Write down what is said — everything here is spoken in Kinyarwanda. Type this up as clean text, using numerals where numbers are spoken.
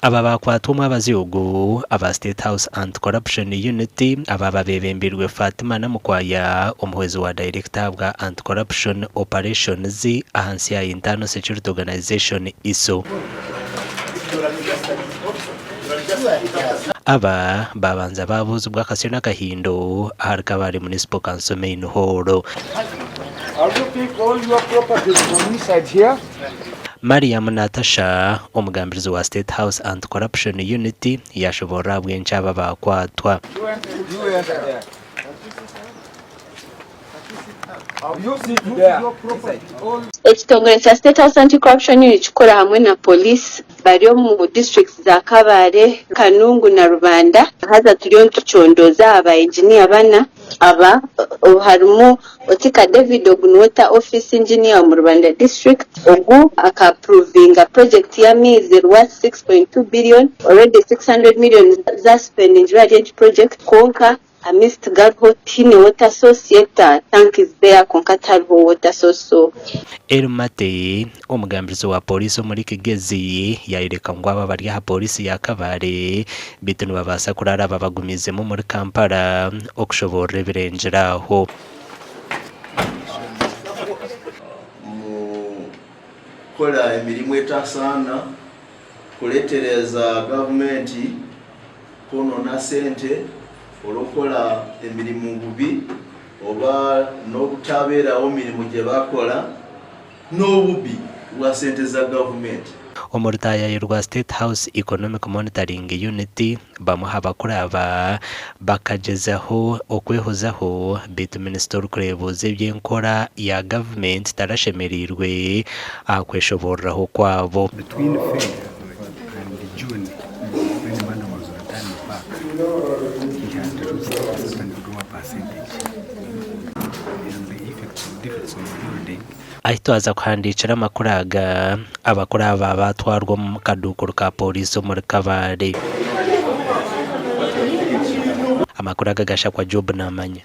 aba bakwatwa abazihugu aba State House and Corruption Unity aba babebembirwe Fatima na Mukwaya umuhwezi wa director bwa Anti Corruption Operations ahansi ya Internal Security Organization ISO. Aba babanza babuze ubw'akasyo n'agahindo aharika bari Municipal Council main hall. Mariam Natasha umugambirizi wa State House and Corruption Unity yashobora bwenshi aba bakwatwa. Ekitongole kya State House Anti-Corruption Unit kikora hamwe na police bariyo mu districts za Kabare, Kanungu na Rubanda. Haza turiyo tuchondoza aba ingyiniya bana aba harimu otika David Ogunwota office engineer mu Rubanda district ogu akaprovinga project ya mizi worth 6.2 billion already 600 million za spending radiant project konka amidst Garho tine water source yeta tank is there konkatalho water source. So Elmate umugambirizi wa polisi muri Kigezi yaireka ngo aba bari ha polisi ya Kabare bitunu babasa kurara babagumizemo muri Kampala okushobora birenjeraho. Kola emirimu etasana kuletereza gavumenti konona sente olokola emirimu bubi oba n'obutabeerawo mirimu gye bakola n'obubi bwa sente za gavumenti. Omurutaya y'urwa State House Economic Monitoring Unity bamuha bakuraba bakagezaho okwehozaho bitu minister kurebuze by'enkora ya government tarashemerirwe akweshoboraho kwabo. Between February and June, when the man was returning back, he had to reach and do a percentage. And the defects of building. Ahito aza kuhandikira amakuraga abakora aba batwarwa mu kadukuru ka polisi muri Kabare. Amakuraga gasha kwa Job namanya.